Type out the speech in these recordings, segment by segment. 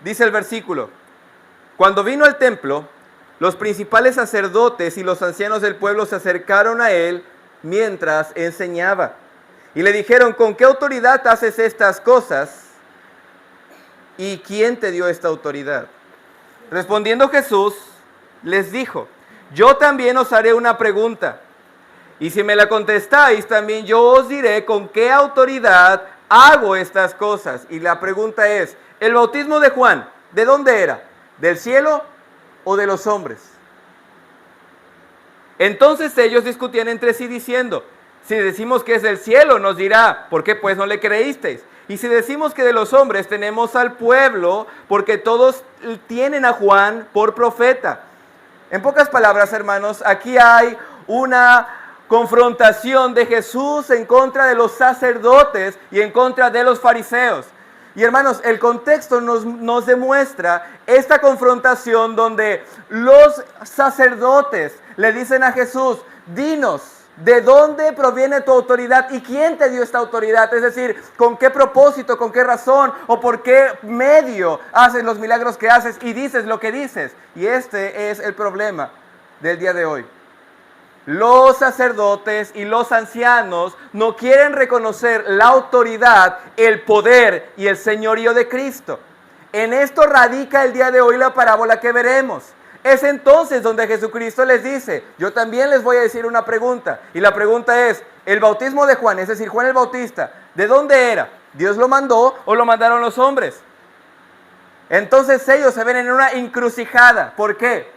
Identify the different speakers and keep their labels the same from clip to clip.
Speaker 1: Dice el versículo: cuando vino al templo, los principales sacerdotes y los ancianos del pueblo se acercaron a él mientras enseñaba. Y le dijeron: ¿con qué autoridad haces estas cosas? ¿Y quién te dio esta autoridad? Respondiendo Jesús, les dijo: yo también os haré una pregunta. Y si me la contestáis, también yo os diré con qué autoridad hago estas cosas. Y la pregunta es: ¿el bautismo de Juan, de dónde era? ¿Del cielo o de los hombres? Entonces ellos discutían entre sí diciendo: si decimos que es del cielo, nos dirá: ¿por qué pues no le creísteis? Y si decimos que de los hombres, tenemos al pueblo, porque todos tienen a Juan por profeta. En pocas palabras, hermanos, aquí hay una confrontación de Jesús en contra de los sacerdotes y en contra de los fariseos. Y hermanos, el contexto nos demuestra esta confrontación donde los sacerdotes le dicen a Jesús: dinos, ¿de dónde proviene tu autoridad y quién te dio esta autoridad? Es decir, ¿con qué propósito, con qué razón o por qué medio haces los milagros que haces y dices lo que dices? Y este es el problema del día de hoy. Los sacerdotes y los ancianos no quieren reconocer la autoridad, el poder y el señorío de Cristo. En esto radica el día de hoy la parábola que veremos. Es entonces donde Jesucristo les dice: yo también les voy a decir una pregunta. Y la pregunta es: el bautismo de Juan, es decir, Juan el Bautista, ¿de dónde era? ¿Dios lo mandó o lo mandaron los hombres? Entonces ellos se ven en una encrucijada. ¿Por qué?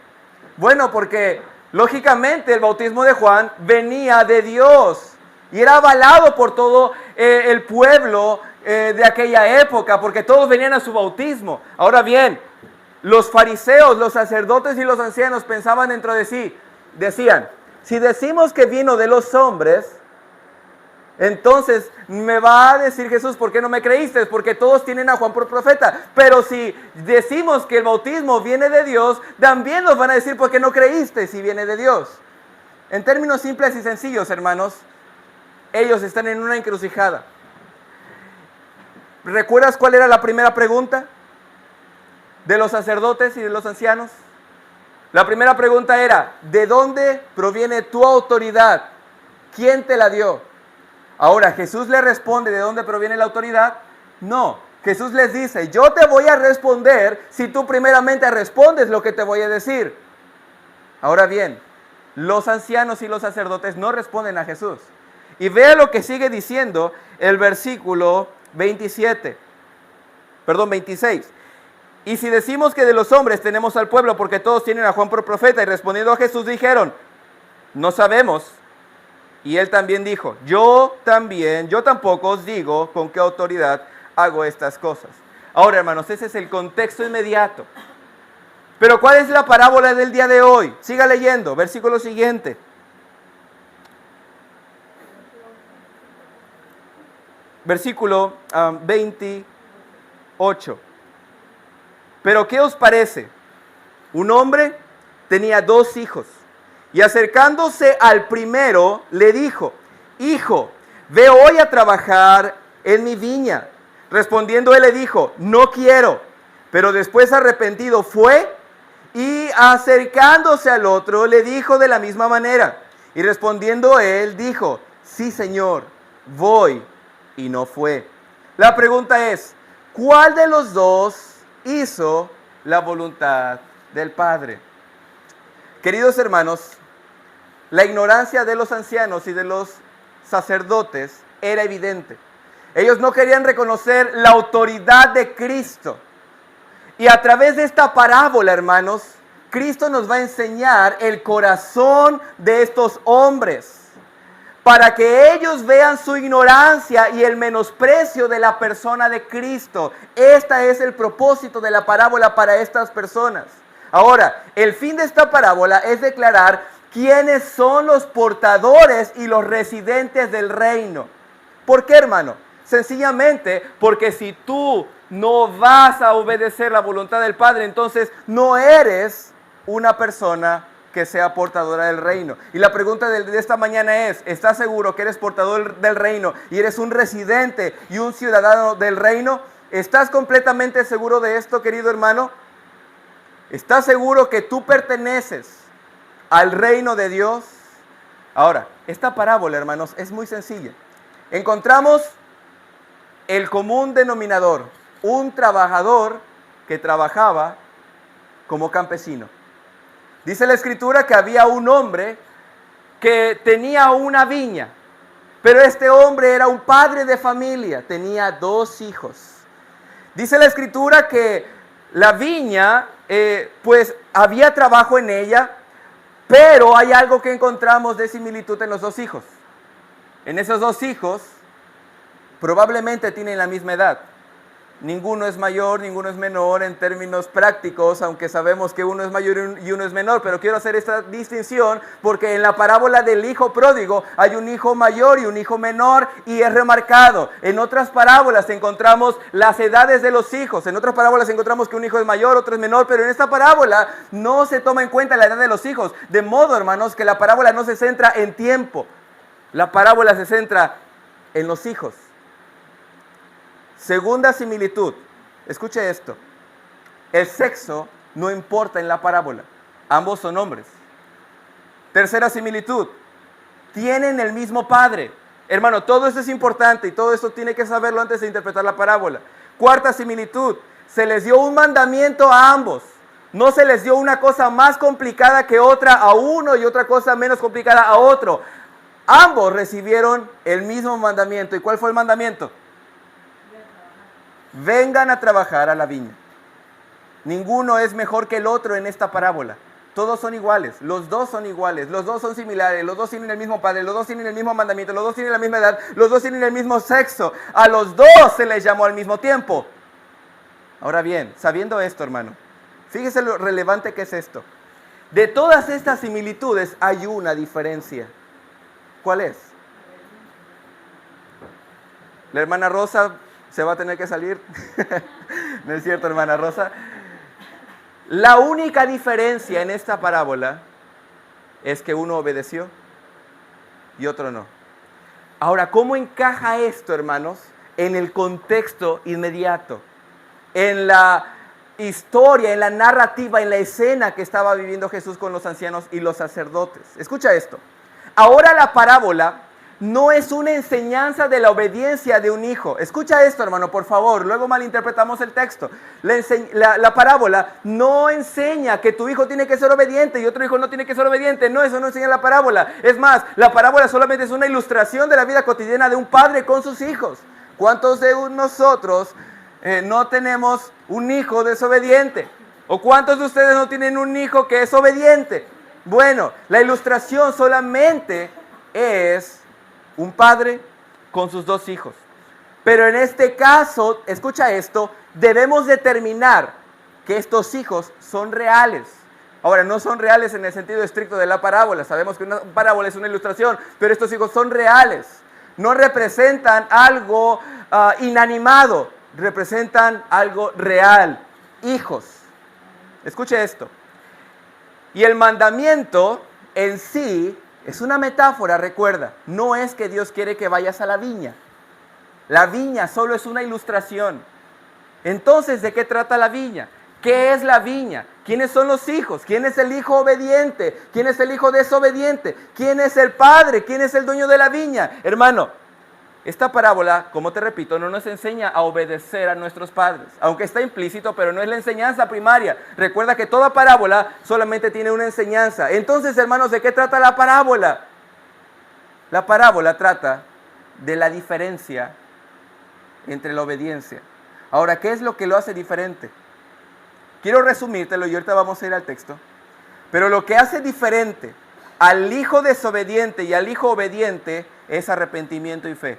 Speaker 1: Bueno, porque lógicamente el bautismo de Juan venía de Dios y era avalado por todo el pueblo de aquella época, porque todos venían a su bautismo. Ahora bien, los fariseos, los sacerdotes y los ancianos pensaban dentro de sí, decían: si decimos que vino de los hombres, entonces me va a decir Jesús: ¿por qué no me creíste? Porque todos tienen a Juan por profeta. Pero si decimos que el bautismo viene de Dios, también nos van a decir: ¿por qué no creíste si viene de Dios? En términos simples y sencillos, hermanos, ellos están en una encrucijada. ¿Recuerdas cuál era la primera pregunta de los sacerdotes y de los ancianos? La primera pregunta era: ¿de dónde proviene tu autoridad? ¿Quién te la dio? Ahora, ¿Jesús le responde de dónde proviene la autoridad? No, Jesús les dice: yo te voy a responder si tú primeramente respondes lo que te voy a decir. Ahora bien, los ancianos y los sacerdotes no responden a Jesús. Y vea lo que sigue diciendo el versículo 26. Y si decimos que de los hombres tenemos al pueblo, porque todos tienen a Juan por profeta. Y respondiendo a Jesús dijeron: no sabemos. Y él también dijo: yo tampoco os digo con qué autoridad hago estas cosas. Ahora, hermanos, ese es el contexto inmediato. Pero ¿cuál es la parábola del día de hoy? Siga leyendo, versículo siguiente. Versículo 28. Pero ¿qué os parece? Un hombre tenía 2 hijos. Y acercándose al primero, le dijo: hijo, ve hoy a trabajar en mi viña. Respondiendo él le dijo: no quiero. Pero después, arrepentido, fue, y acercándose al otro, le dijo de la misma manera. Y respondiendo él, dijo: sí, Señor, voy. Y no fue. La pregunta es: ¿cuál de los dos hizo la voluntad del Padre? Queridos hermanos, la ignorancia de los ancianos y de los sacerdotes era evidente. Ellos no querían reconocer la autoridad de Cristo. Y a través de esta parábola, hermanos, Cristo nos va a enseñar el corazón de estos hombres, para que ellos vean su ignorancia y el menosprecio de la persona de Cristo. Este es el propósito de la parábola para estas personas. Ahora, el fin de esta parábola es declarar quiénes son los portadores y los residentes del reino. ¿Por qué, hermano? Sencillamente porque si tú no vas a obedecer la voluntad del Padre, entonces no eres una persona que sea portadora del reino. Y la pregunta de esta mañana es: ¿estás seguro que eres portador del reino y eres un residente y un ciudadano del reino? ¿Estás completamente seguro de esto, querido hermano? ¿Estás seguro que tú perteneces al reino de Dios? Ahora, esta parábola, hermanos, es muy sencilla. Encontramos el común denominador, un trabajador que trabajaba como campesino. Dice la Escritura que había un hombre que tenía una viña, pero este hombre era un padre de familia, tenía 2 hijos. Dice la Escritura que la viña, pues había trabajo en ella, pero hay algo que encontramos de similitud en los 2 hijos. En esos 2 hijos probablemente tienen la misma edad. Ninguno es mayor, ninguno es menor en términos prácticos, aunque sabemos que uno es mayor y uno es menor, pero quiero hacer esta distinción porque en la parábola del hijo pródigo hay un hijo mayor y un hijo menor y es remarcado. En otras parábolas encontramos las edades de los hijos, en otras parábolas encontramos que un hijo es mayor, otro es menor, pero en esta parábola no se toma en cuenta la edad de los hijos, de modo, hermanos, que la parábola no se centra en tiempo, la parábola se centra en los hijos. Segunda similitud, escuche esto, el sexo no importa en la parábola, ambos son hombres. Tercera similitud, tienen el mismo padre. Hermano, todo esto es importante y todo esto tiene que saberlo antes de interpretar la parábola. Cuarta similitud, se les dio un mandamiento a ambos, no se les dio una cosa más complicada que otra a uno y otra cosa menos complicada a otro. Ambos recibieron el mismo mandamiento. ¿Y cuál fue el mandamiento? Vengan a trabajar a la viña. Ninguno es mejor que el otro en esta parábola. Todos son iguales, los 2 son iguales, los 2 son similares, los 2 tienen el mismo padre, los 2 tienen el mismo mandamiento, los 2 tienen la misma edad, los 2 tienen el mismo sexo. A los 2 se les llamó al mismo tiempo. Ahora bien, sabiendo esto, hermano, fíjese lo relevante que es esto. De todas estas similitudes hay una diferencia. ¿Cuál es? La hermana Rosa se va a tener que salir. No es cierto, hermana Rosa. La única diferencia en esta parábola es que uno obedeció y otro no. Ahora, ¿cómo encaja esto, hermanos, en el contexto inmediato? En la historia, en la narrativa, en la escena que estaba viviendo Jesús con los ancianos y los sacerdotes. Escucha esto. Ahora la parábola no es una enseñanza de la obediencia de un hijo. Escucha esto, hermano, por favor. Luego malinterpretamos el texto. La parábola no enseña que tu hijo tiene que ser obediente y otro hijo no tiene que ser obediente. No, eso no enseña la parábola. Es más, la parábola solamente es una ilustración de la vida cotidiana de un padre con sus hijos. ¿Cuántos de nosotros no tenemos un hijo desobediente? ¿O cuántos de ustedes no tienen un hijo que es obediente? Bueno, la ilustración solamente es un padre con sus 2 hijos. Pero en este caso, escucha esto, debemos determinar que estos hijos son reales. Ahora, no son reales en el sentido estricto de la parábola. Sabemos que una parábola es una ilustración, pero estos hijos son reales. No representan algo inanimado, representan algo real. Hijos. Escuche esto. Y el mandamiento en sí es una metáfora, recuerda. No es que Dios quiere que vayas a la viña. La viña solo es una ilustración. Entonces, ¿de qué trata la viña? ¿Qué es la viña? ¿Quiénes son los hijos? ¿Quién es el hijo obediente? ¿Quién es el hijo desobediente? ¿Quién es el padre? ¿Quién es el dueño de la viña? Hermano, esta parábola, como te repito, no nos enseña a obedecer a nuestros padres, aunque está implícito, pero no es la enseñanza primaria. Recuerda que toda parábola solamente tiene una enseñanza. Entonces, hermanos, ¿de qué trata la parábola? La parábola trata de la diferencia entre la obediencia. Ahora, ¿qué es lo que lo hace diferente? Quiero resumírtelo y ahorita vamos a ir al texto. Pero lo que hace diferente al hijo desobediente y al hijo obediente es arrepentimiento y fe.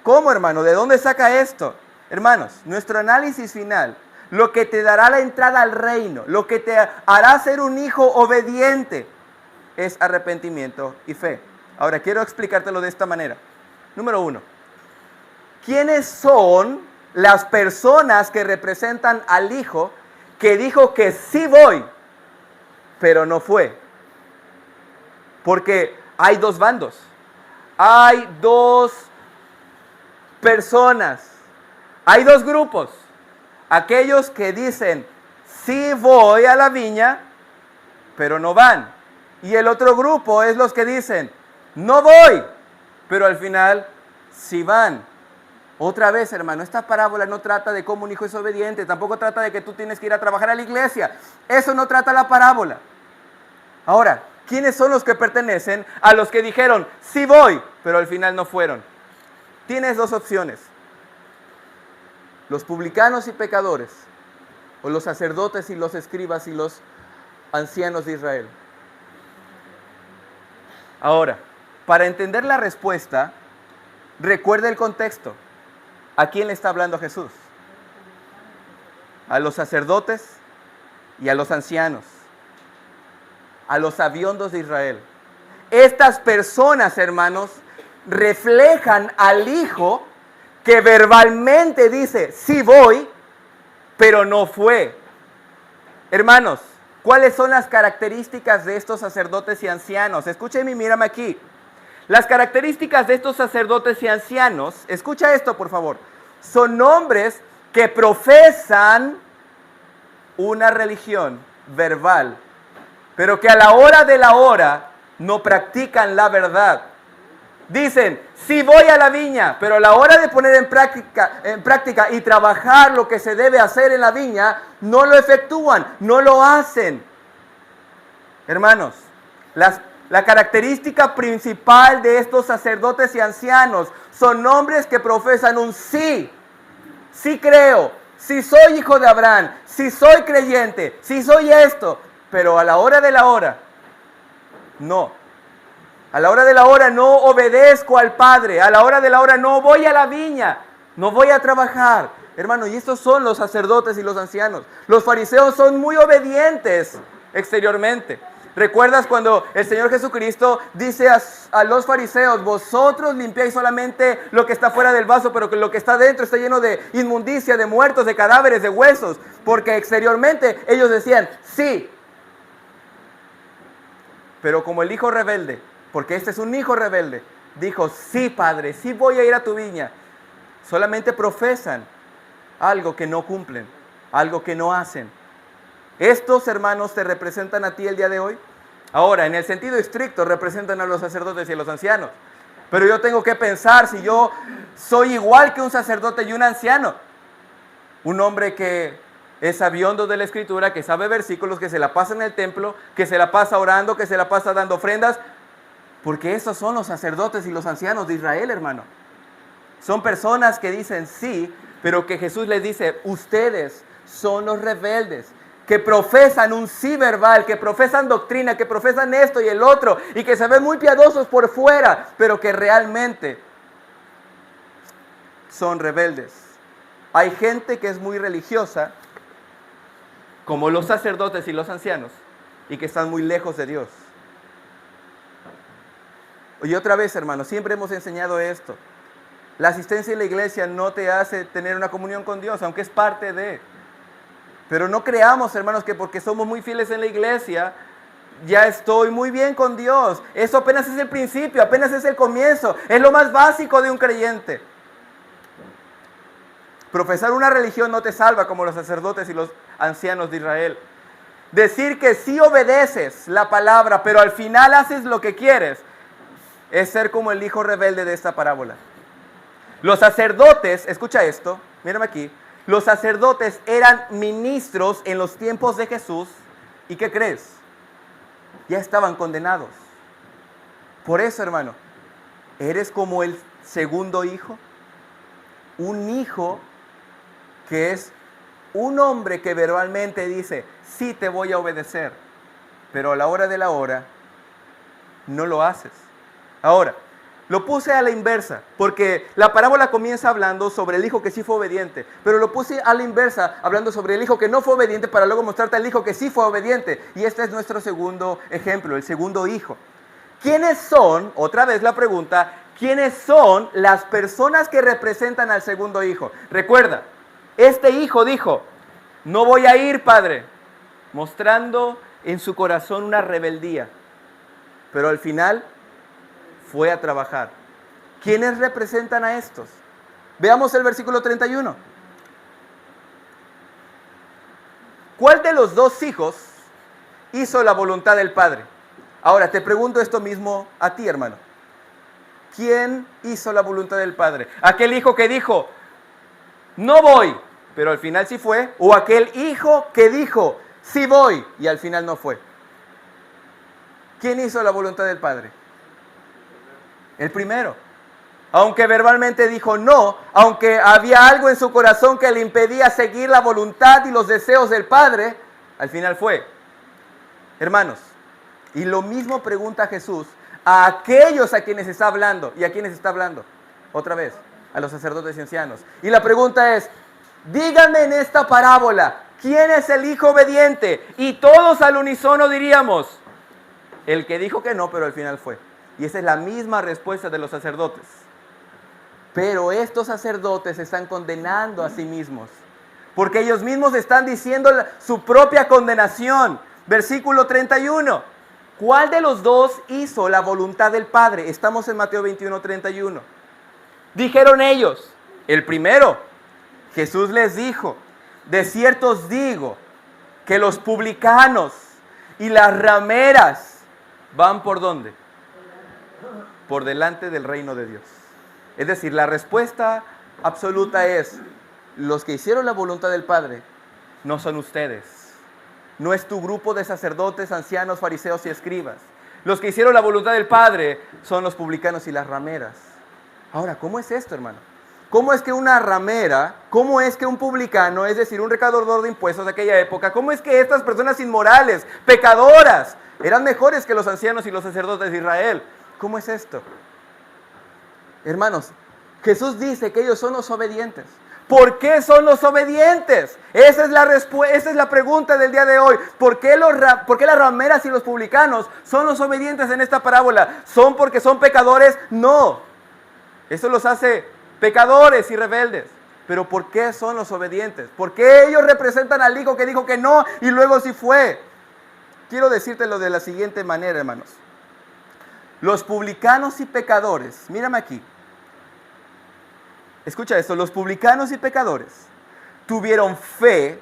Speaker 1: ¿Cómo, hermano? ¿De dónde saca esto? Hermanos, nuestro análisis final, lo que te dará la entrada al reino, lo que te hará ser un hijo obediente, es arrepentimiento y fe. Ahora, quiero explicártelo de esta manera. Número 1. ¿Quiénes son las personas que representan al hijo que dijo que sí voy, pero no fue? Porque hay 2 bandos. Hay 2 personas. Hay 2 grupos. Aquellos que dicen, sí voy a la viña, pero no van. Y el otro grupo es los que dicen, no voy, pero al final sí van. Otra vez, hermano, esta parábola no trata de cómo un hijo es obediente, tampoco trata de que tú tienes que ir a trabajar a la iglesia. Eso no trata la parábola. Ahora, ¿quiénes son los que pertenecen a los que dijeron, sí voy, pero al final no fueron? Tienes dos opciones. Los publicanos y pecadores, o los sacerdotes y los escribas y los ancianos de Israel. Ahora, para entender la respuesta, recuerda el contexto. ¿A quién le está hablando Jesús? A los sacerdotes y a los ancianos, a los sabiondos de Israel. Estas personas, hermanos, reflejan al Hijo que verbalmente dice, sí voy, pero no fue. Hermanos, ¿cuáles son las características de estos sacerdotes y ancianos? Escúchame y mírame aquí. Las características de estos sacerdotes y ancianos, escucha esto por favor, son hombres que profesan una religión verbal, pero que a la hora de la hora no practican la verdad. Dicen, sí voy a la viña, pero a la hora de poner en práctica y trabajar lo que se debe hacer en la viña, no lo efectúan, no lo hacen. Hermanos, la característica principal de estos sacerdotes y ancianos son hombres que profesan un sí. Sí creo, sí soy hijo de Abraham, sí soy creyente, sí soy esto, pero a la hora de la hora, no. A la hora de la hora no obedezco al Padre, a la hora de la hora no voy a la viña, no voy a trabajar. Hermano, y estos son los sacerdotes y los ancianos. Los fariseos son muy obedientes exteriormente. ¿Recuerdas cuando el Señor Jesucristo dice a los fariseos, vosotros limpiáis solamente lo que está fuera del vaso, pero que lo que está dentro está lleno de inmundicia, de muertos, de cadáveres, de huesos? Porque exteriormente ellos decían, sí. Pero como el hijo rebelde, porque este es un hijo rebelde, dijo, sí Padre, sí voy a ir a tu viña. Solamente profesan algo que no cumplen, algo que no hacen. Estos hermanos te representan a ti el día de hoy. Ahora, en el sentido estricto, representan a los sacerdotes y a los ancianos. Pero yo tengo que pensar si yo soy igual que un sacerdote y un anciano. Un hombre que es sabiondo de la Escritura, que sabe versículos, que se la pasa en el templo, que se la pasa orando, que se la pasa dando ofrendas. Porque esos son los sacerdotes y los ancianos de Israel, hermano. Son personas que dicen sí, pero que Jesús les dice, ustedes son los rebeldes, que profesan un sí verbal, que profesan doctrina, que profesan esto y el otro, y que se ven muy piadosos por fuera, pero que realmente son rebeldes. Hay gente que es muy religiosa, como los sacerdotes y los ancianos, y que están muy lejos de Dios. Y otra vez, hermanos, siempre hemos enseñado esto. La asistencia a la iglesia no te hace tener una comunión con Dios, aunque es parte de. Pero no creamos, hermanos, que porque somos muy fieles en la iglesia, ya estoy muy bien con Dios. Eso apenas es el principio, apenas es el comienzo. Es lo más básico de un creyente. Profesar una religión no te salva como los sacerdotes y los ancianos de Israel. Decir que sí obedeces la palabra, pero al final haces lo que quieres, es ser como el hijo rebelde de esta parábola. Los sacerdotes, escucha esto, mírame aquí. Los sacerdotes eran ministros en los tiempos de Jesús. ¿Y qué crees? Ya estaban condenados. Por eso, hermano, eres como el segundo hijo. Un hijo que es un hombre que verbalmente dice, sí te voy a obedecer, pero a la hora de la hora no lo haces. Ahora, lo puse a la inversa, porque la parábola comienza hablando sobre el hijo que sí fue obediente, pero lo puse a la inversa, hablando sobre el hijo que no fue obediente, para luego mostrarte al hijo que sí fue obediente. Y este es nuestro segundo ejemplo, el segundo hijo. ¿Quiénes son, otra vez la pregunta, quiénes son las personas que representan al segundo hijo? Recuerda, este hijo dijo, no voy a ir, padre, mostrando en su corazón una rebeldía, pero al final fue a trabajar. ¿Quiénes representan a estos? Veamos el versículo 31. ¿Cuál de los dos hijos hizo la voluntad del Padre? Ahora, te pregunto esto mismo a ti, hermano. ¿Quién hizo la voluntad del Padre? ¿Aquel hijo que dijo, no voy, pero al final sí fue? ¿O aquel hijo que dijo, sí voy, y al final no fue? ¿Quién hizo la voluntad del Padre? El primero. Aunque verbalmente dijo no, aunque había algo en su corazón que le impedía seguir la voluntad y los deseos del Padre, al final fue. Hermanos, y lo mismo pregunta Jesús a aquellos a quienes está hablando. ¿Y a quienes está hablando? Otra vez, a los sacerdotes y ancianos. Y la pregunta es, díganme en esta parábola, ¿quién es el hijo obediente? Y todos al unísono diríamos, el que dijo que no, pero al final fue. Y esa es la misma respuesta de los sacerdotes. Pero estos sacerdotes se están condenando a sí mismos, porque ellos mismos están diciendo su propia condenación. Versículo 31. ¿Cuál de los dos hizo la voluntad del Padre? Estamos en Mateo 21, 31. Dijeron ellos, el primero. Jesús les dijo, de cierto os digo que los publicanos y las rameras van ¿por dónde? Por delante del reino de Dios. Es decir, la respuesta absoluta es, los que hicieron la voluntad del Padre no son ustedes. No es tu grupo de sacerdotes, ancianos, fariseos y escribas. Los que hicieron la voluntad del Padre son los publicanos y las rameras. Ahora, ¿cómo es esto, hermano? ¿Cómo es que una ramera, cómo es que un publicano, es decir, un recaudador de impuestos de aquella época, cómo es que estas personas inmorales, pecadoras, eran mejores que los ancianos y los sacerdotes de Israel? ¿Cómo es esto? Hermanos, Jesús dice que ellos son los obedientes. ¿Por qué son los obedientes? Esa es la pregunta del día de hoy. ¿Por qué las rameras y los publicanos son los obedientes en esta parábola? ¿Son porque son pecadores? No. Eso los hace pecadores y rebeldes. Pero ¿por qué son los obedientes? ¿Por qué ellos representan al hijo que dijo que no y luego sí fue? Quiero decírtelo de la siguiente manera, hermanos. Los publicanos y pecadores, mírame aquí. Escucha esto, los publicanos y pecadores tuvieron fe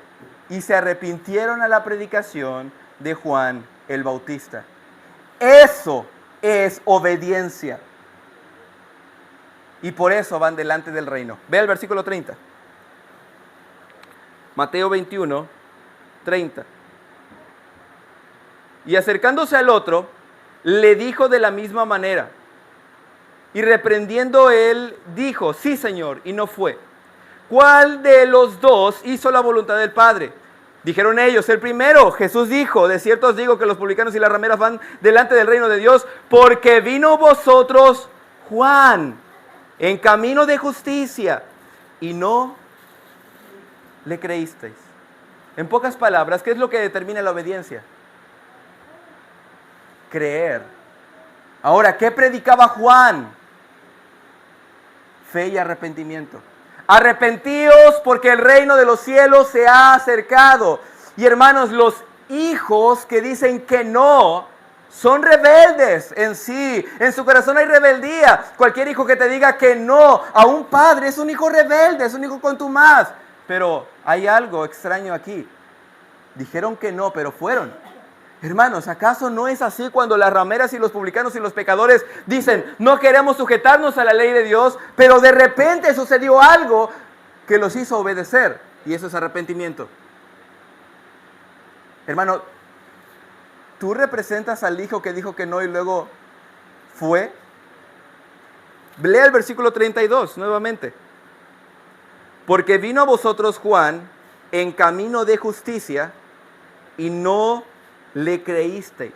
Speaker 1: y se arrepintieron a la predicación de Juan el Bautista. Eso es obediencia. Y por eso van delante del reino. Ve el versículo 30. Mateo 21, 30. Y acercándose al otro, le dijo de la misma manera. Y reprendiendo él, dijo, sí, Señor, y no fue. ¿Cuál de los dos hizo la voluntad del Padre? Dijeron ellos, el primero. Jesús dijo, de cierto os digo que los publicanos y las rameras van delante del reino de Dios, porque vino vosotros Juan en camino de justicia, y no le creísteis. En pocas palabras, ¿qué es lo que determina la obediencia? Creer. Ahora, ¿qué predicaba Juan? Fe y arrepentimiento. Arrepentíos porque el reino de los cielos se ha acercado. Y hermanos, los hijos que dicen que no, son rebeldes en sí. En su corazón hay rebeldía. Cualquier hijo que te diga que no a un padre es un hijo rebelde, es un hijo contumaz. Pero hay algo extraño aquí. Dijeron que no, pero fueron. Hermanos, ¿acaso no es así cuando las rameras y los publicanos y los pecadores dicen, no queremos sujetarnos a la ley de Dios, pero de repente sucedió algo que los hizo obedecer? Y eso es arrepentimiento. Hermano, ¿tú representas al hijo que dijo que no y luego fue? Lea el versículo 32 nuevamente. Porque vino a vosotros Juan en camino de justicia y no le creísteis.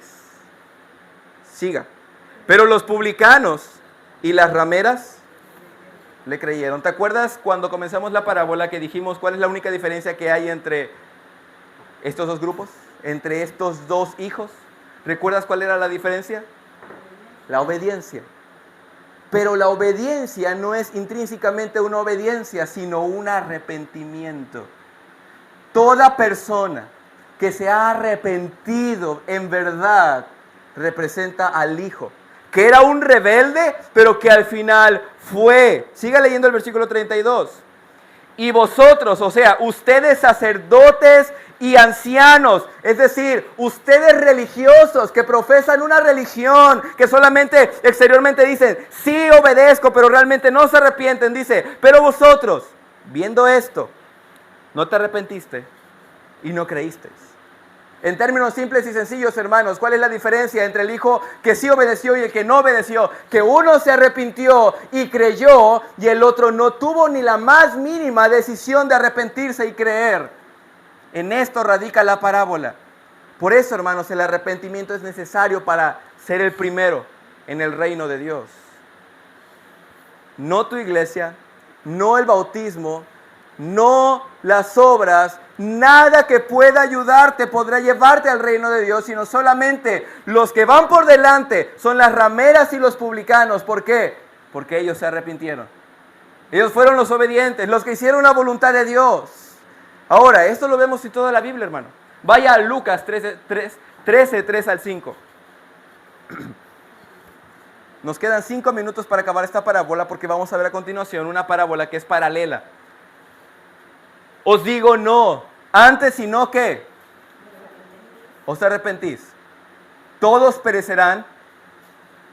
Speaker 1: Siga. Pero los publicanos y las rameras le creyeron. ¿Te acuerdas cuando comenzamos la parábola que dijimos cuál es la única diferencia que hay entre estos dos grupos? Entre estos dos hijos. ¿Recuerdas cuál era la diferencia? La obediencia. Pero la obediencia no es intrínsecamente una obediencia, sino un arrepentimiento. Toda persona que se ha arrepentido en verdad representa al Hijo, que era un rebelde, pero que al final fue. Siga leyendo el versículo 32. Y vosotros, o sea, ustedes sacerdotes y ancianos, es decir, ustedes religiosos que profesan una religión, que solamente exteriormente dicen, sí obedezco, pero realmente no se arrepienten, dice, pero vosotros, viendo esto, no te arrepentiste y no creísteis. En términos simples y sencillos, hermanos, ¿cuál es la diferencia entre el hijo que sí obedeció y el que no obedeció? Que uno se arrepintió y creyó y el otro no tuvo ni la más mínima decisión de arrepentirse y creer. En esto radica la parábola. Por eso, hermanos, el arrepentimiento es necesario para ser el primero en el reino de Dios. No tu iglesia, no el bautismo, no las obras, nada que pueda ayudarte podrá llevarte al reino de Dios, sino solamente los que van por delante son las rameras y los publicanos. ¿Por qué? Porque ellos se arrepintieron. Ellos fueron los obedientes, los que hicieron la voluntad de Dios. Ahora, esto lo vemos en toda la Biblia, hermano. Vaya a Lucas 13, 3 al 5. Nos quedan 5 minutos para acabar esta parábola porque vamos a ver a continuación una parábola que es paralela. Os digo no, antes sino que os arrepentís. Todos perecerán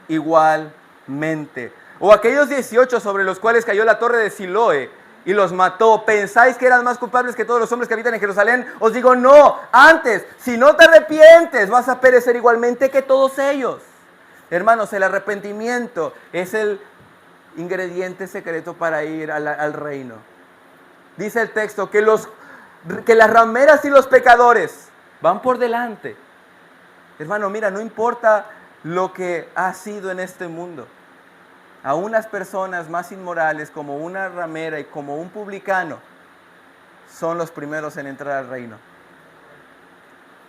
Speaker 1: igualmente. O aquellos 18 sobre los cuales cayó la torre de Siloé y los mató, ¿pensáis que eran más culpables que todos los hombres que habitan en Jerusalén? Os digo no, antes, si no te arrepientes, vas a perecer igualmente que todos ellos. Hermanos, el arrepentimiento es el ingrediente secreto para ir al reino. Dice el texto que las rameras y los pecadores van por delante. Hermano, mira, no importa lo que ha sido en este mundo. A unas personas más inmorales como una ramera y como un publicano son los primeros en entrar al reino.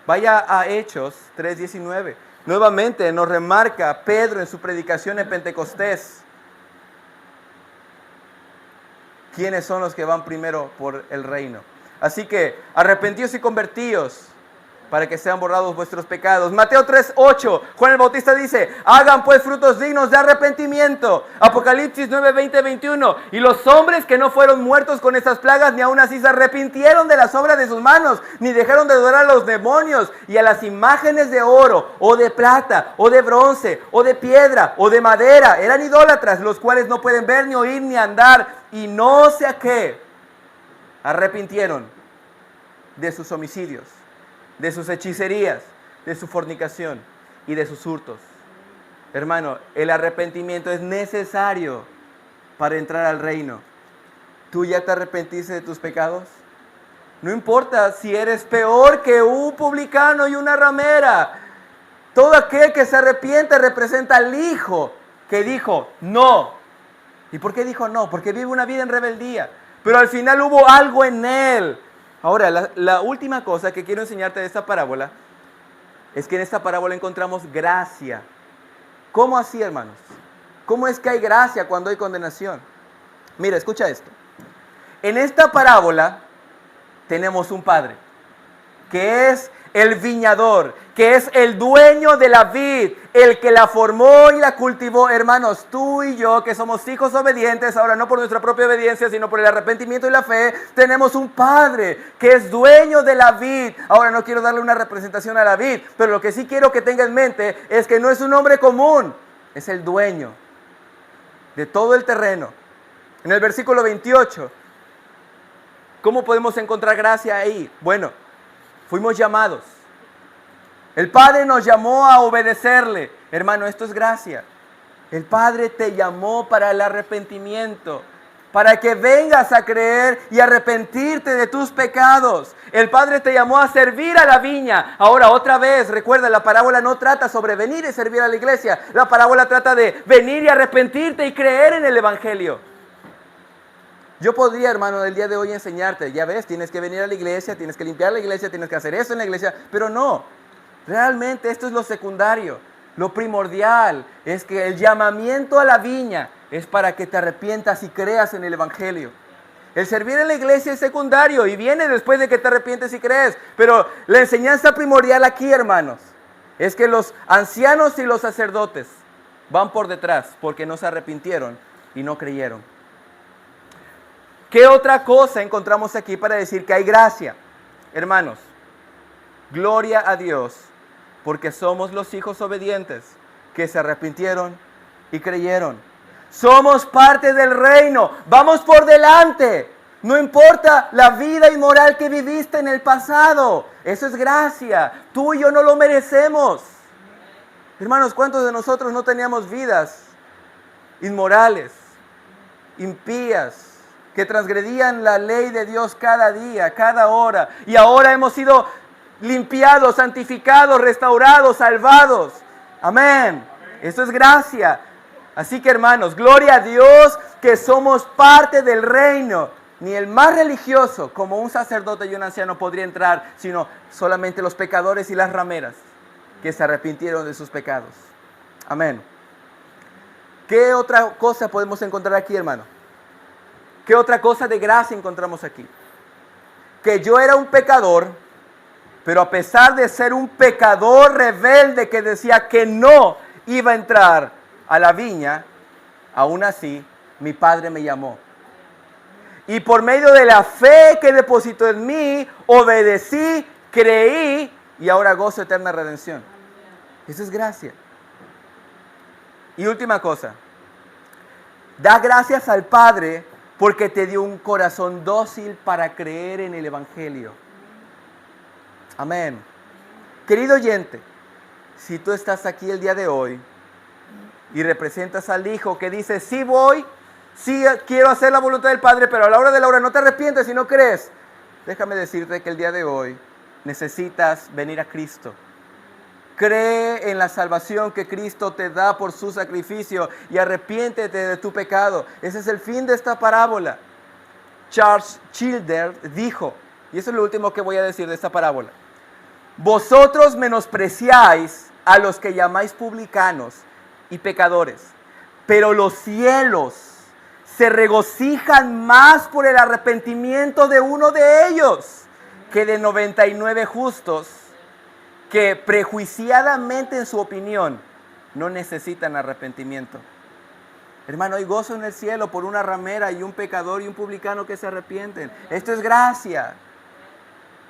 Speaker 1: Vaya a Hechos 3:19. Nuevamente nos remarca Pedro en su predicación en Pentecostés. ¿Quiénes son los que van primero por el reino? Así que arrepentíos y convertíos para que sean borrados vuestros pecados. Mateo 3:8, Juan el Bautista dice, hagan pues frutos dignos de arrepentimiento. Apocalipsis 9:20-21, y los hombres que no fueron muertos con estas plagas, ni aún así se arrepintieron de las obras de sus manos, ni dejaron de adorar a los demonios y a las imágenes de oro, o de plata, o de bronce, o de piedra, o de madera. Eran idólatras, los cuales no pueden ver, ni oír, ni andar, y no sé a qué arrepintieron de sus homicidios, de sus hechicerías, de su fornicación y de sus hurtos. Hermano, el arrepentimiento es necesario para entrar al reino. ¿Tú ya te arrepentiste de tus pecados? No importa si eres peor que un publicano y una ramera. Todo aquel que se arrepiente representa al hijo que dijo no. ¿Y por qué dijo no? Porque vive una vida en rebeldía. Pero al final hubo algo en él. Ahora, la última cosa que quiero enseñarte de esta parábola es que en esta parábola encontramos gracia. ¿Cómo así, hermanos? ¿Cómo es que hay gracia cuando hay condenación? Mira, escucha esto. En esta parábola tenemos un padre que es el viñador, que es el dueño de la vid, el que la formó y la cultivó. Hermanos, tú y yo, que somos hijos obedientes, ahora no por nuestra propia obediencia, sino por el arrepentimiento y la fe, tenemos un padre que es dueño de la vid. Ahora no quiero darle una representación a la vid, pero lo que sí quiero que tenga en mente es que no es un hombre común, es el dueño de todo el terreno. En el versículo 28, ¿cómo podemos encontrar gracia ahí? Bueno, fuimos llamados. El Padre nos llamó a obedecerle. Hermano, esto es gracia. El Padre te llamó para el arrepentimiento, para que vengas a creer y arrepentirte de tus pecados. El Padre te llamó a servir a la viña. Ahora, otra vez, recuerda, la parábola no trata sobre venir y servir a la iglesia. La parábola trata de venir y arrepentirte y creer en el Evangelio. Yo podría, hermano, del día de hoy enseñarte, ya ves, tienes que venir a la iglesia, tienes que limpiar la iglesia, tienes que hacer eso en la iglesia, pero no, realmente esto es lo secundario. Lo primordial es que el llamamiento a la viña es para que te arrepientas y creas en el Evangelio. El servir en la iglesia es secundario y viene después de que te arrepientes y crees, pero la enseñanza primordial aquí, hermanos, es que los ancianos y los sacerdotes van por detrás porque no se arrepintieron y no creyeron. ¿Qué otra cosa encontramos aquí para decir que hay gracia? Hermanos, gloria a Dios, porque somos los hijos obedientes que se arrepintieron y creyeron. Somos parte del reino, vamos por delante. No importa la vida inmoral que viviste en el pasado, eso es gracia. Tú y yo no lo merecemos. Hermanos, ¿cuántos de nosotros no teníamos vidas inmorales, impías, que transgredían la ley de Dios cada día, cada hora? Y ahora hemos sido limpiados, santificados, restaurados, salvados. Amén. Eso es gracia. Así que, hermanos, gloria a Dios que somos parte del reino. Ni el más religioso, como un sacerdote y un anciano, podría entrar, sino solamente los pecadores y las rameras que se arrepintieron de sus pecados. Amén. ¿Qué otra cosa podemos encontrar aquí, hermano? ¿Qué otra cosa de gracia encontramos aquí? Que yo era un pecador, pero a pesar de ser un pecador rebelde que decía que no iba a entrar a la viña, aún así mi Padre me llamó. Y por medio de la fe que depositó en mí, obedecí, creí y ahora gozo eterna redención. Eso es gracia. Y última cosa, da gracias al Padre porque te dio un corazón dócil para creer en el Evangelio. Amén. Querido oyente, si tú estás aquí el día de hoy y representas al Hijo que dice, sí voy, sí quiero hacer la voluntad del Padre, pero a la hora de la hora no te arrepientes y no crees, déjame decirte que el día de hoy necesitas venir a Cristo. Cree en la salvación que Cristo te da por su sacrificio y arrepiéntete de tu pecado. Ese es el fin de esta parábola. Charles Childers dijo, y eso es lo último que voy a decir de esta parábola: vosotros menospreciáis a los que llamáis publicanos y pecadores, pero los cielos se regocijan más por el arrepentimiento de uno de ellos que de 99 justos que prejuiciadamente en su opinión no necesitan arrepentimiento. Hermano, hay gozo en el cielo por una ramera y un pecador y un publicano que se arrepienten. Esto es gracia.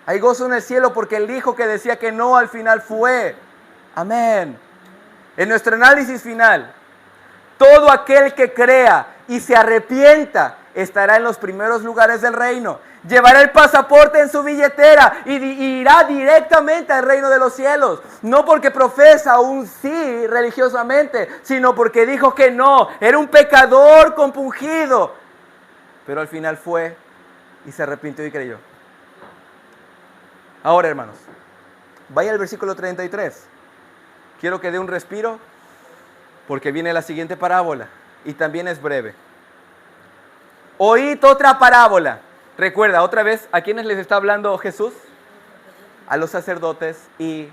Speaker 1: Hay gozo en el cielo porque el hijo que decía que no al final fue. Amén. En nuestro análisis final, todo aquel que crea y se arrepienta estará en los primeros lugares del reino. Llevará el pasaporte en su billetera y irá directamente al reino de los cielos. No porque profesa un sí religiosamente, sino porque dijo que no. Era un pecador compungido. Pero al final fue y se arrepintió y creyó. Ahora, hermanos, vaya al versículo 33. Quiero que dé un respiro porque viene la siguiente parábola y también es breve. Oíd otra parábola. Recuerda, otra vez, ¿a quiénes les está hablando Jesús? A los sacerdotes y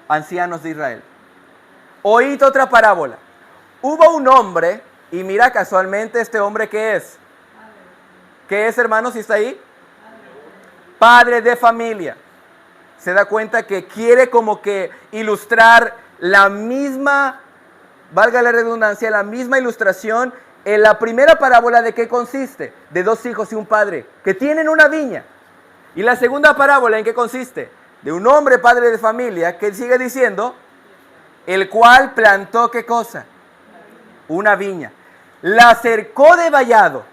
Speaker 1: ancianos de Israel. Oíd otra parábola. Hubo un hombre, y mira casualmente este hombre, ¿qué es? ¿Qué es, hermanos, si está ahí? Padre de familia. Se da cuenta que quiere como que ilustrar la misma, valga la redundancia, la misma ilustración. En la primera parábola, ¿de qué consiste? De dos hijos y un padre que tienen una viña. Y la segunda parábola, ¿en qué consiste? De un hombre padre de familia que sigue diciendo, el cual plantó ¿qué cosa? Una viña. La cercó de vallado,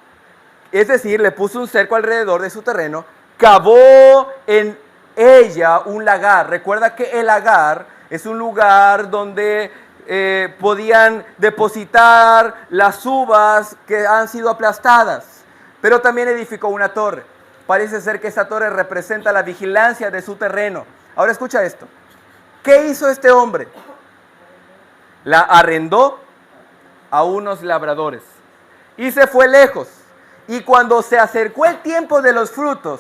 Speaker 1: es decir, le puso un cerco alrededor de su terreno, cavó en ella un lagar. Recuerda que el lagar es un lugar donde podían depositar las uvas que han sido aplastadas, pero también edificó una torre. Parece ser que esa torre representa la vigilancia de su terreno. Ahora escucha esto. ¿Qué hizo este hombre? La arrendó a unos labradores y se fue lejos. Y cuando se acercó el tiempo de los frutos,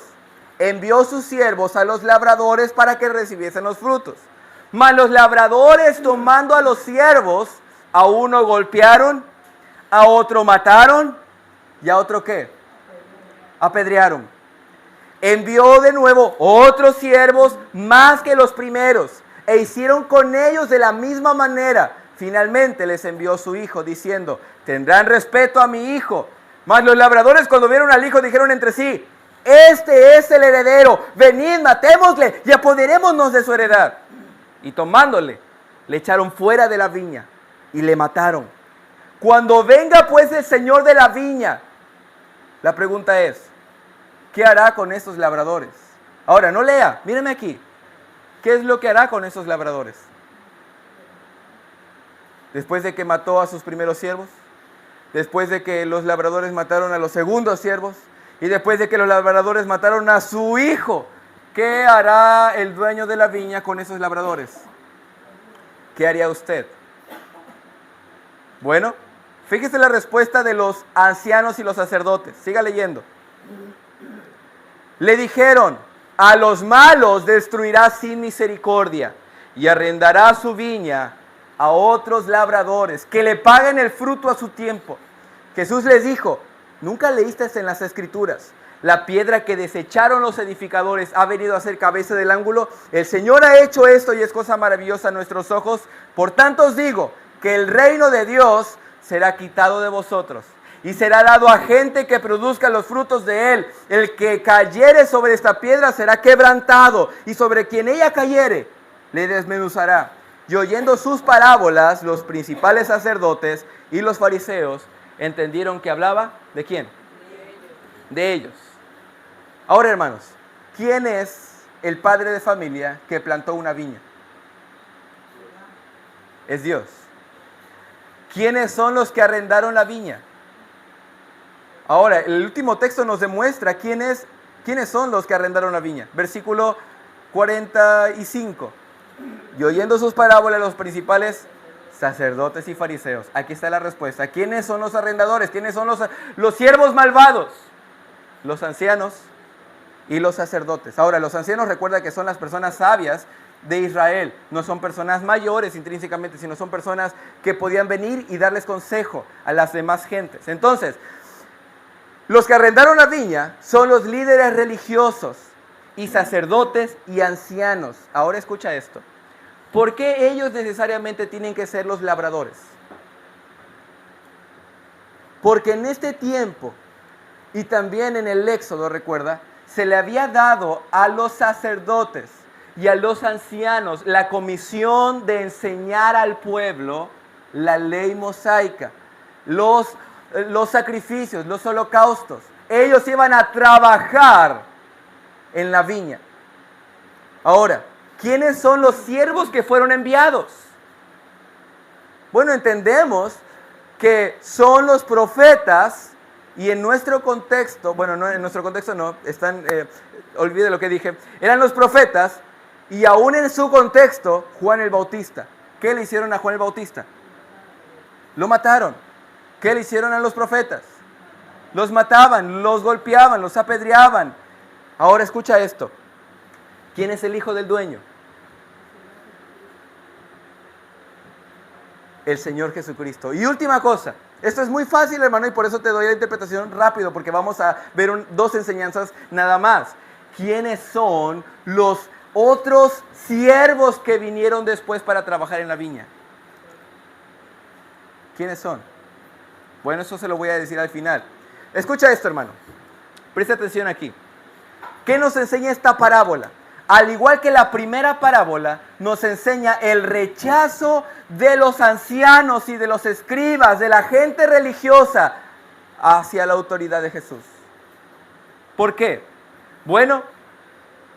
Speaker 1: envió sus siervos a los labradores para que recibiesen los frutos. Mas los labradores, tomando a los siervos, a uno golpearon, a otro mataron y a otro ¿qué? Apedrearon. Envió de nuevo otros siervos más que los primeros e hicieron con ellos de la misma manera. Finalmente les envió su hijo diciendo, tendrán respeto a mi hijo. Mas los labradores, cuando vieron al hijo, dijeron entre sí: este es el heredero, venid, matémosle y apoderémonos de su heredad. Y tomándole, le echaron fuera de la viña y le mataron. Cuando venga pues el señor de la viña, la pregunta es: ¿qué hará con estos labradores? Ahora, no lea, míreme aquí. ¿Qué es lo que hará con esos labradores? Después de que mató a sus primeros siervos, después de que los labradores mataron a los segundos siervos, y después de que los labradores mataron a su hijo, ¿qué hará el dueño de la viña con esos labradores? ¿Qué haría usted? Bueno, fíjese la respuesta de los ancianos y los sacerdotes. Siga leyendo. Le dijeron: a los malos destruirá sin misericordia y arrendará su viña a otros labradores que le paguen el fruto a su tiempo. Jesús les dijo: ¿nunca leíste en las Escrituras? La piedra que desecharon los edificadores ha venido a ser cabeza del ángulo. El Señor ha hecho esto y es cosa maravillosa a nuestros ojos. Por tanto os digo que el reino de Dios será quitado de vosotros y será dado a gente que produzca los frutos de él. El que cayere sobre esta piedra será quebrantado, y sobre quien ella cayere le desmenuzará. Y oyendo sus parábolas, los principales sacerdotes y los fariseos entendieron que hablaba ¿de quién? De ellos. Ahora, hermanos, ¿quién es el padre de familia que plantó una viña? Es Dios. ¿Quiénes son los que arrendaron la viña? Ahora, el último texto nos demuestra quiénes son los que arrendaron la viña. Versículo 45. Y oyendo sus parábolas los principales sacerdotes y fariseos. Aquí está la respuesta. ¿Quiénes son los arrendadores? ¿Quiénes son los siervos malvados? Los ancianos y los sacerdotes. Ahora, los ancianos, recuerda que son las personas sabias de Israel. No son personas mayores intrínsecamente, sino son personas que podían venir y darles consejo a las demás gentes. Entonces, los que arrendaron la viña son los líderes religiosos y sacerdotes y ancianos. Ahora escucha esto. ¿Por qué ellos necesariamente tienen que ser los labradores? Porque en este tiempo, y también en el Éxodo, recuerda, se le había dado a los sacerdotes y a los ancianos la comisión de enseñar al pueblo la ley mosaica, los sacrificios, los holocaustos. Ellos iban a trabajar en la viña. Ahora, ¿quiénes son los siervos que fueron enviados? Bueno, entendemos que son los profetas, y en nuestro contexto, bueno, no, en nuestro contexto no, olvide lo que dije, eran los profetas, y aún en su contexto, Juan el Bautista. ¿Qué le hicieron a Juan el Bautista? Lo mataron. ¿Qué le hicieron a los profetas? Los mataban, los golpeaban, los apedreaban. Ahora escucha esto. ¿Quién es el hijo del dueño? El Señor Jesucristo. Y última cosa. Esto es muy fácil, hermano, y por eso te doy la interpretación rápido, porque vamos a ver dos enseñanzas nada más. ¿Quiénes son los otros siervos que vinieron después para trabajar en la viña? ¿Quiénes son? Bueno, eso se lo voy a decir al final. Escucha esto, hermano. Presta atención aquí. ¿Qué nos enseña esta parábola? Al igual que la primera parábola, nos enseña el rechazo de los ancianos y de los escribas, de la gente religiosa, hacia la autoridad de Jesús. ¿Por qué? Bueno,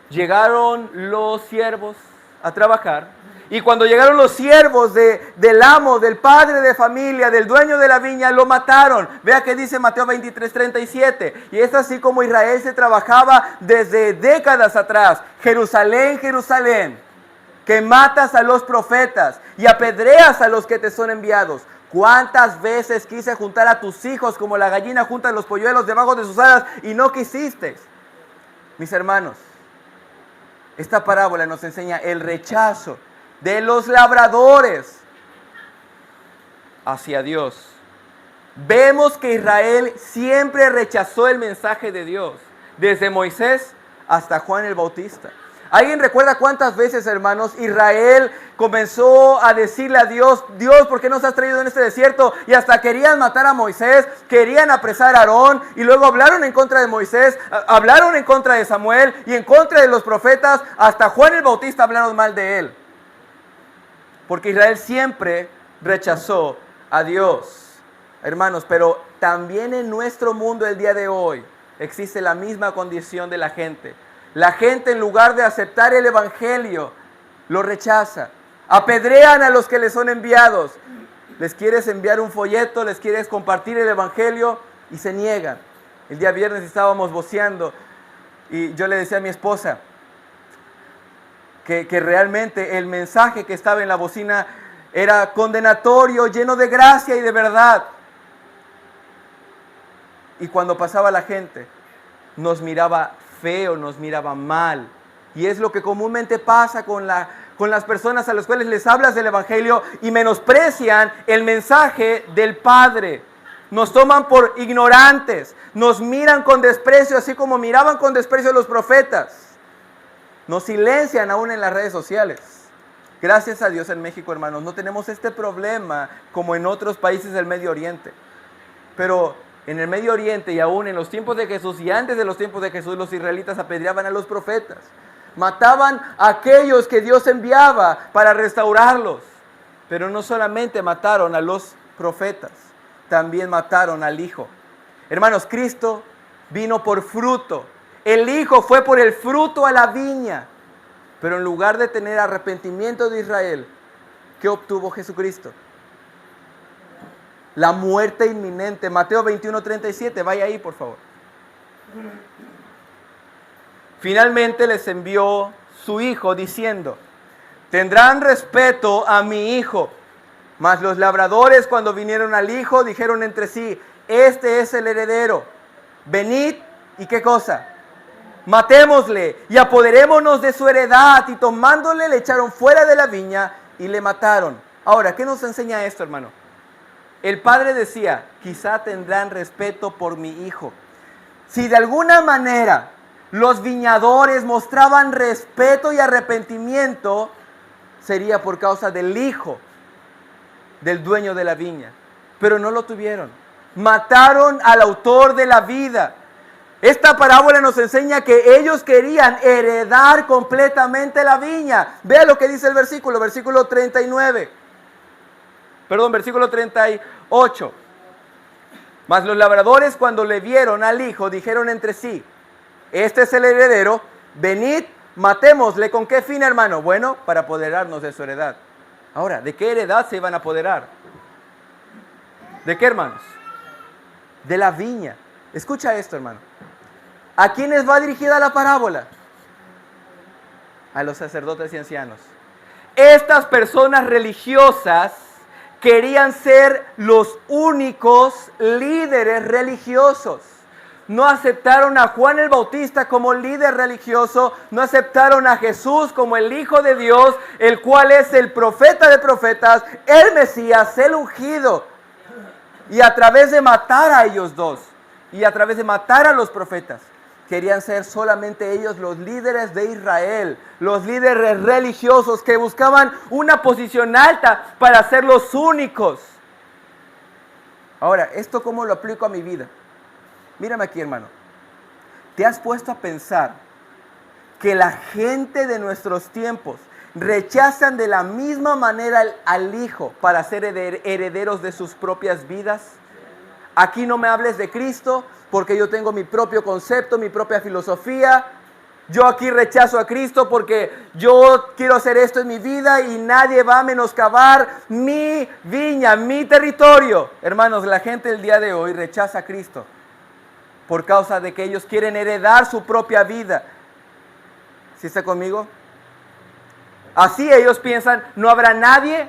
Speaker 1: llegaron los siervos a trabajar, y cuando llegaron los siervos del amo, del padre de familia, del dueño de la viña, lo mataron. Vea que dice Mateo 23:37. Y es así como Israel se trabajaba desde décadas atrás. Jerusalén, Jerusalén, que matas a los profetas y apedreas a los que te son enviados. ¿Cuántas veces quise juntar a tus hijos como la gallina junta los polluelos debajo de sus alas y no quisisteis? Mis hermanos, esta parábola nos enseña el rechazo de los labradores hacia Dios. Vemos que Israel siempre rechazó el mensaje de Dios, desde Moisés hasta Juan el Bautista. ¿Alguien recuerda cuántas veces, hermanos, Israel comenzó a decirle a Dios, Dios, ¿por qué nos has traído en este desierto? Y hasta querían matar a Moisés, querían apresar a Aarón, y luego hablaron en contra de Moisés, hablaron en contra de Samuel y en contra de los profetas, hasta Juan el Bautista hablaron mal de él. Porque Israel siempre rechazó a Dios. Hermanos, pero también en nuestro mundo el día de hoy existe la misma condición de la gente. La gente, en lugar de aceptar el evangelio, lo rechaza. Apedrean a los que les son enviados. Les quieres enviar un folleto, les quieres compartir el evangelio y se niegan. El día viernes estábamos voceando y yo le decía a mi esposa que realmente el mensaje que estaba en la bocina era condenatorio, lleno de gracia y de verdad. Y cuando pasaba la gente, nos miraba feo, nos miraba mal. Y es lo que comúnmente pasa con las personas a las cuales les hablas del evangelio y menosprecian el mensaje del Padre. Nos toman por ignorantes, nos miran con desprecio, así como miraban con desprecio a los profetas. Nos silencian aún en las redes sociales. Gracias a Dios en México, hermanos, no tenemos este problema como en otros países del Medio Oriente. Pero en el Medio Oriente y aún en los tiempos de Jesús y antes de los tiempos de Jesús, los israelitas apedreaban a los profetas. Mataban a aquellos que Dios enviaba para restaurarlos. Pero no solamente mataron a los profetas, también mataron al Hijo. Hermanos, Cristo vino por fruto. El Hijo fue por el fruto a la viña. Pero en lugar de tener arrepentimiento de Israel, ¿qué obtuvo Jesucristo? La muerte inminente. Mateo 21:37, vaya ahí por favor. Finalmente les envió su Hijo diciendo, tendrán respeto a mi Hijo. Mas los labradores cuando vinieron al Hijo dijeron entre sí, este es el heredero. Venid, ¿y qué cosa? Matémosle y apoderémonos de su heredad. Y tomándole le echaron fuera de la viña y le mataron. Ahora, ¿qué nos enseña esto, hermano? El padre decía, quizá tendrán respeto por mi hijo. Si de alguna manera los viñadores mostraban respeto y arrepentimiento, sería por causa del hijo del dueño de la viña. Pero no lo tuvieron. Mataron al autor de la vida. Esta parábola nos enseña que ellos querían heredar completamente la viña. Vea lo que dice el versículo 39. Versículo 38. Mas los labradores cuando le vieron al hijo dijeron entre sí, este es el heredero, venid, matémosle. ¿Con qué fin, hermano? Bueno, para apoderarnos de su heredad. Ahora, ¿de qué heredad se iban a apoderar? ¿De qué, hermanos? De la viña. Escucha esto, hermano. ¿A quiénes va dirigida la parábola? A los sacerdotes y ancianos. Estas personas religiosas querían ser los únicos líderes religiosos. No aceptaron a Juan el Bautista como líder religioso, no aceptaron a Jesús como el Hijo de Dios, el cual es el profeta de profetas, el Mesías, el ungido. Y a través de matar a ellos dos, y a través de matar a los profetas, querían ser solamente ellos los líderes de Israel, los líderes religiosos que buscaban una posición alta para ser los únicos. Ahora, ¿esto cómo lo aplico a mi vida? Mírame aquí, hermano. ¿Te has puesto a pensar que la gente de nuestros tiempos rechazan de la misma manera al Hijo para ser herederos de sus propias vidas? Aquí no me hables de Cristo porque yo tengo mi propio concepto, mi propia filosofía. Yo aquí rechazo a Cristo porque yo quiero hacer esto en mi vida y nadie va a menoscabar mi viña, mi territorio. Hermanos, la gente del día de hoy rechaza a Cristo por causa de que ellos quieren heredar su propia vida. ¿Sí está conmigo? Así ellos piensan, no habrá nadie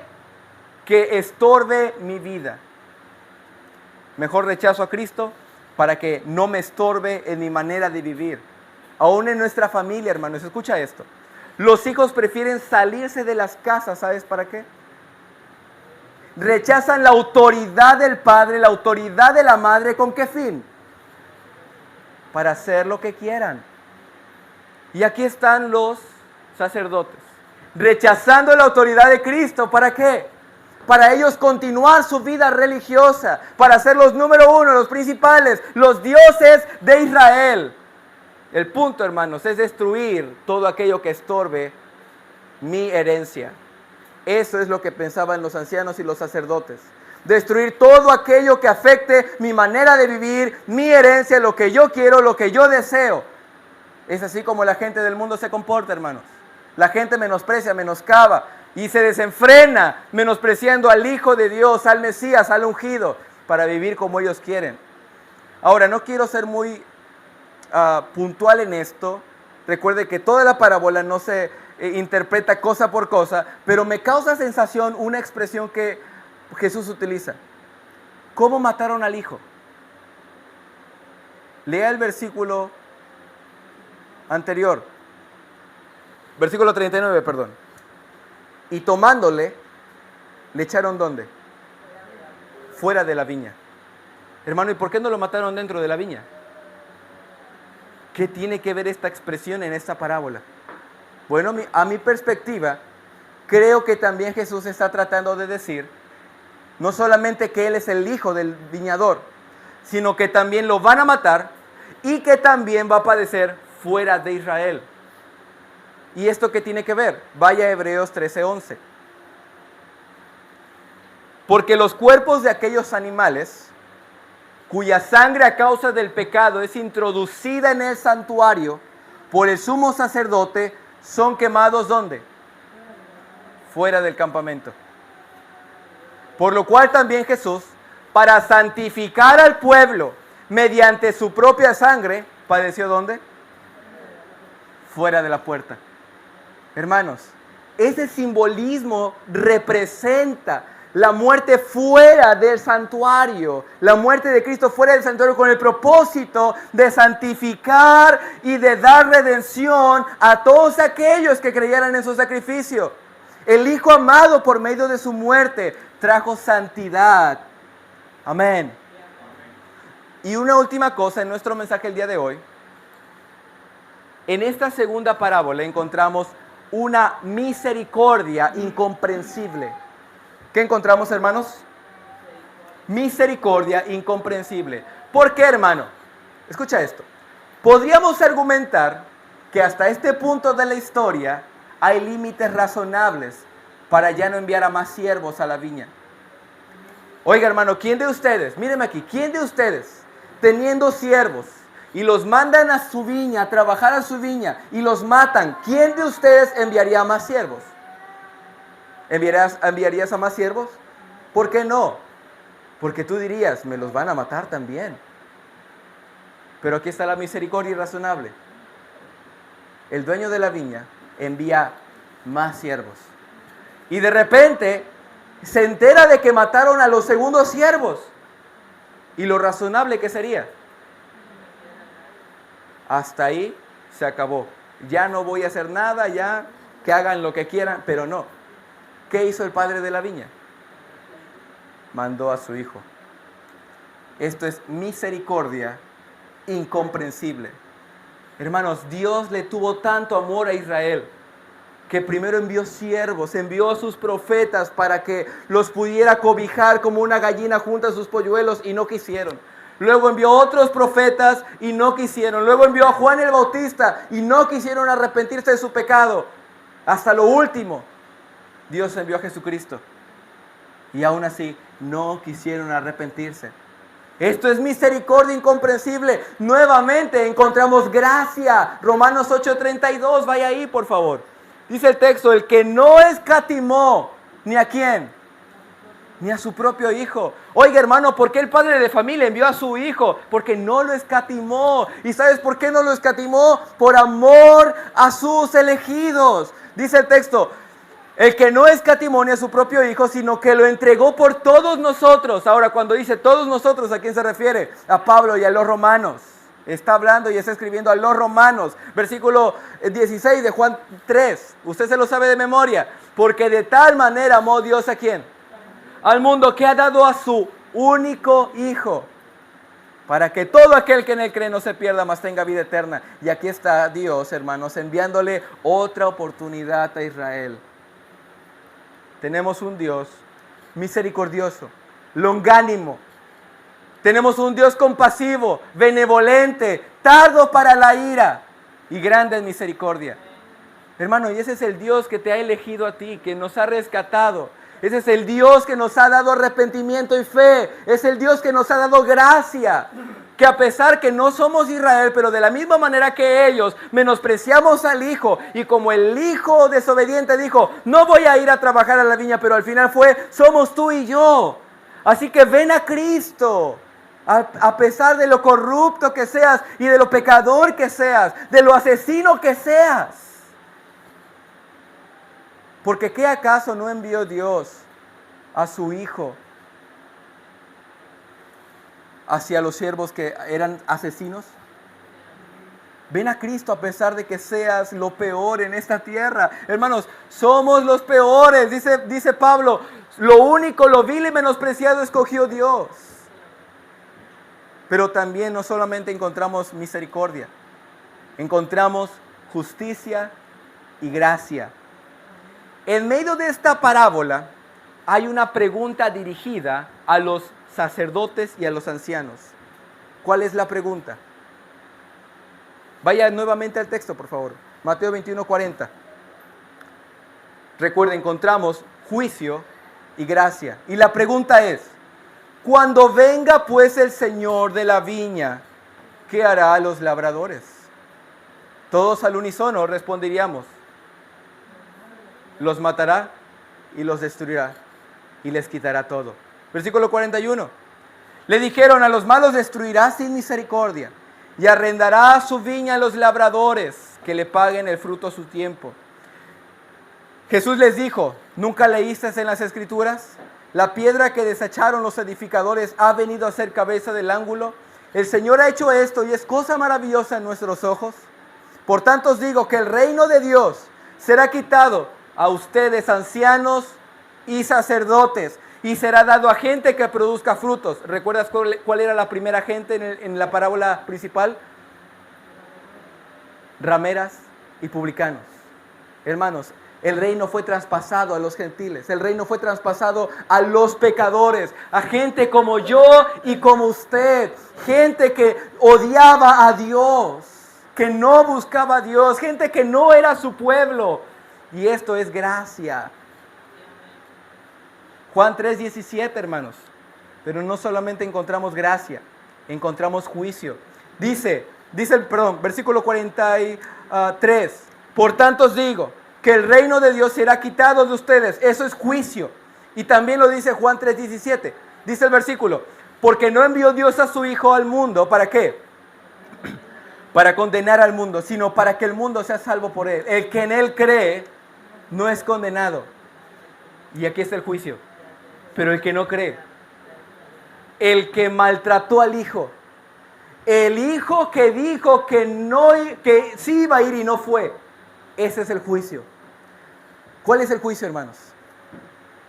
Speaker 1: que estorbe mi vida. Mejor rechazo a Cristo para que no me estorbe en mi manera de vivir. Aún en nuestra familia, hermanos, escucha esto. Los hijos prefieren salirse de las casas, ¿sabes para qué? Rechazan la autoridad del padre, la autoridad de la madre, ¿con qué fin? Para hacer lo que quieran. Y aquí están los sacerdotes, rechazando la autoridad de Cristo. ¿Para qué? Para ellos continuar su vida religiosa, para ser los número uno, los principales, los dioses de Israel. El punto, hermanos, es destruir todo aquello que estorbe mi herencia. Eso es lo que pensaban los ancianos y los sacerdotes. Destruir todo aquello que afecte mi manera de vivir, mi herencia, lo que yo quiero, lo que yo deseo. Es así como la gente del mundo se comporta, hermanos. La gente menosprecia, menoscaba y se desenfrena menospreciando al Hijo de Dios, al Mesías, al ungido, para vivir como ellos quieren. Ahora, no quiero ser muy puntual en esto. Recuerde que toda la parábola no se interpreta cosa por cosa, pero me causa sensación una expresión que Jesús utiliza. ¿Cómo mataron al hijo? Lea el versículo anterior. Versículo 39, perdón. Y tomándole, le echaron ¿dónde? Fuera de la viña. Hermano, ¿y por qué no lo mataron dentro de la viña? ¿Qué tiene que ver esta expresión en esta parábola? Bueno, a mi perspectiva, creo que también Jesús está tratando de decir, no solamente que Él es el hijo del viñador, sino que también lo van a matar y que también va a padecer fuera de Israel. ¿Y esto qué tiene que ver? Vaya a Hebreos 13:11. Porque los cuerpos de aquellos animales, cuya sangre a causa del pecado es introducida en el santuario por el sumo sacerdote, son quemados ¿dónde? Fuera del campamento. Por lo cual también Jesús, para santificar al pueblo mediante su propia sangre, padeció ¿dónde? Fuera de la puerta. Hermanos, ese simbolismo representa la muerte fuera del santuario, la muerte de Cristo fuera del santuario con el propósito de santificar y de dar redención a todos aquellos que creyeran en su sacrificio. El Hijo amado por medio de su muerte trajo santidad. Amén. Y una última cosa en nuestro mensaje el día de hoy. En esta segunda parábola encontramos una misericordia incomprensible. ¿Qué encontramos, hermanos? Misericordia incomprensible. ¿Por qué, hermano? Escucha esto. Podríamos argumentar que hasta este punto de la historia hay límites razonables para ya no enviar a más siervos a la viña. Oiga, hermano, ¿quién de ustedes, míreme aquí, quién de ustedes, teniendo siervos y los mandan a su viña, a trabajar a su viña y los matan, quién de ustedes enviaría a más siervos? ¿Enviarías a más siervos? ¿Por qué no? Porque tú dirías, me los van a matar también. Pero aquí está la misericordia irrazonable. El dueño de la viña envía más siervos. Y de repente se entera de que mataron a los segundos siervos. ¿Y lo razonable qué sería? Hasta ahí se acabó. Ya no voy a hacer nada, ya que hagan lo que quieran, pero no. ¿Qué hizo el padre de la viña? Mandó a su hijo. Esto es misericordia incomprensible. Hermanos, Dios le tuvo tanto amor a Israel que primero envió siervos, envió a sus profetas para que los pudiera cobijar como una gallina junto a sus polluelos y no quisieron. Luego envió otros profetas y no quisieron. Luego envió a Juan el Bautista y no quisieron arrepentirse de su pecado. Hasta lo último, Dios envió a Jesucristo y aún así no quisieron arrepentirse. Esto es misericordia incomprensible. Nuevamente encontramos gracia. Romanos 8:32, vaya ahí por favor. Dice el texto, el que no escatimó, ¿ni a quién? Ni a su propio hijo. Oiga, hermano, ¿por qué el padre de familia envió a su hijo? Porque no lo escatimó. ¿Y sabes por qué no lo escatimó? Por amor a sus elegidos. Dice el texto, el que no escatimó ni a su propio hijo, sino que lo entregó por todos nosotros. Ahora, cuando dice todos nosotros, ¿a quién se refiere? A Pablo y a los romanos. Está hablando y está escribiendo a los romanos. Versículo 16 de Juan 3. Usted se lo sabe de memoria. Porque de tal manera amó Dios ¿a quién? Al mundo, que ha dado a su único hijo. para que todo aquel que en él cree no se pierda, mas tenga vida eterna. Y aquí está Dios, hermanos, enviándole otra oportunidad a Israel. Tenemos un Dios misericordioso, longánimo. Tenemos un Dios compasivo, benevolente, tardo para la ira y grande en misericordia. Hermano, y ese es el Dios que te ha elegido a ti, que nos ha rescatado. Ese es el Dios que nos ha dado arrepentimiento y fe. Es el Dios que nos ha dado gracia. Que a pesar que no somos Israel, pero de la misma manera que ellos, menospreciamos al Hijo. Y como el Hijo desobediente dijo, no voy a ir a trabajar a la viña, pero al final somos tú y yo. Así que ven a Cristo. A pesar de lo corrupto que seas y de lo pecador que seas, de lo asesino que seas. Porque ¿qué acaso no envió Dios a su Hijo hacia los siervos que eran asesinos? Ven a Cristo a pesar de que seas lo peor en esta tierra. Hermanos, somos los peores, dice Pablo. Lo único, lo vil y menospreciado escogió Dios. Pero también no solamente encontramos misericordia, encontramos justicia y gracia. En medio de esta parábola hay una pregunta dirigida a los sacerdotes y a los ancianos. ¿Cuál es la pregunta? Vaya nuevamente al texto, por favor. Mateo 21:40. Recuerden, encontramos juicio y gracia. Y la pregunta es, cuando venga pues el Señor de la viña, ¿qué hará a los labradores? Todos al unísono responderíamos, los matará y los destruirá y les quitará todo. Versículo 41. Le dijeron, a los malos destruirá sin misericordia y arrendará su viña a los labradores que le paguen el fruto a su tiempo. Jesús les dijo, ¿nunca leíste en las Escrituras? La piedra que desecharon los edificadores ha venido a ser cabeza del ángulo. El Señor ha hecho esto y es cosa maravillosa en nuestros ojos. Por tanto os digo que el reino de Dios será quitado a ustedes, ancianos y sacerdotes, y será dado a gente que produzca frutos. ¿Recuerdas cuál era la primera gente en la parábola principal? Rameras y publicanos. Hermanos, el reino fue traspasado a los gentiles, el reino fue traspasado a los pecadores, a gente como yo y como usted, gente que odiaba a Dios, que no buscaba a Dios, gente que no era su pueblo. Y esto es gracia. Juan 3:17, hermanos. Pero no solamente encontramos gracia, encontramos juicio. Versículo 43. Por tanto os digo que el reino de Dios será quitado de ustedes. Eso es juicio. Y también lo dice Juan 3:17. Dice el versículo, porque no envió Dios a su Hijo al mundo, ¿para qué? Para condenar al mundo, sino para que el mundo sea salvo por él. El que en él cree no es condenado. Y aquí está el juicio. Pero el que no cree, el que maltrató al Hijo, el Hijo que dijo que sí iba a ir y no fue, ese es el juicio. ¿Cuál es el juicio, hermanos?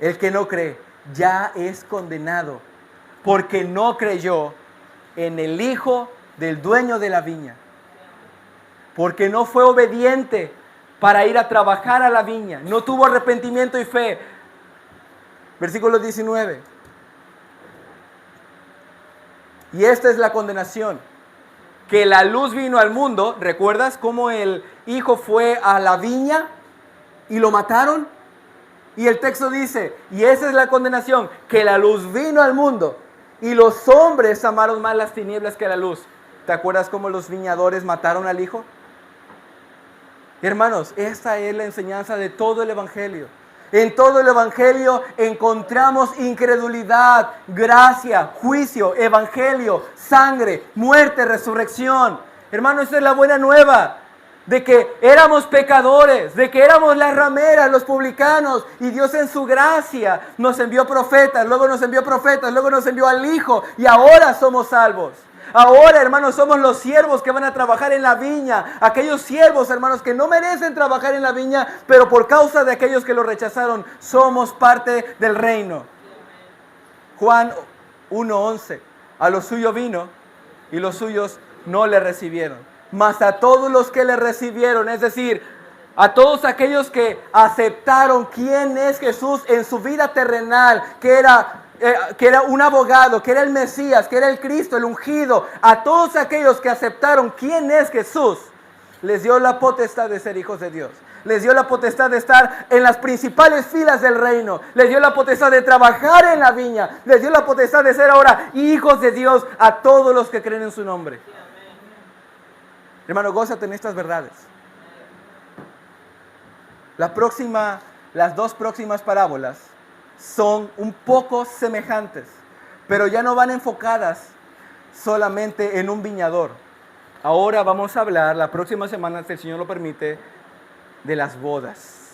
Speaker 1: El que no cree ya es condenado porque no creyó en el Hijo del dueño de la viña, porque no fue obediente para ir a trabajar a la viña, no tuvo arrepentimiento y fe. Versículo 19. Y esta es la condenación, que la luz vino al mundo. ¿Recuerdas cómo el Hijo fue a la viña y lo mataron? Y el texto dice, y esa es la condenación, que la luz vino al mundo y los hombres amaron más las tinieblas que la luz. ¿Te acuerdas cómo los viñadores mataron al Hijo? Hermanos, esta es la enseñanza de todo el Evangelio. En todo el Evangelio encontramos incredulidad, gracia, juicio, Evangelio, sangre, muerte, resurrección. Hermanos, esta es la buena nueva, de que éramos pecadores, de que éramos las rameras, los publicanos, y Dios en su gracia nos envió profetas, luego nos envió profetas, luego nos envió al Hijo, y ahora somos salvos. Ahora, hermanos, somos los siervos que van a trabajar en la viña. Aquellos siervos, hermanos, que no merecen trabajar en la viña, pero por causa de aquellos que lo rechazaron, somos parte del reino. Juan 1:11. A lo suyo vino y los suyos no le recibieron. Mas a todos los que le recibieron, es decir, a todos aquellos que aceptaron quién es Jesús en su vida terrenal, que era un abogado, que era el Mesías, que era el Cristo, el ungido, a todos aquellos que aceptaron quién es Jesús, les dio la potestad de ser hijos de Dios. Les dio la potestad de estar en las principales filas del reino. Les dio la potestad de trabajar en la viña. Les dio la potestad de ser ahora hijos de Dios a todos los que creen en su nombre. Hermano, gózate en estas verdades. Las dos próximas parábolas son un poco semejantes, pero ya no van enfocadas solamente en un viñador. Ahora vamos a hablar, la próxima semana, si el Señor lo permite, de las bodas.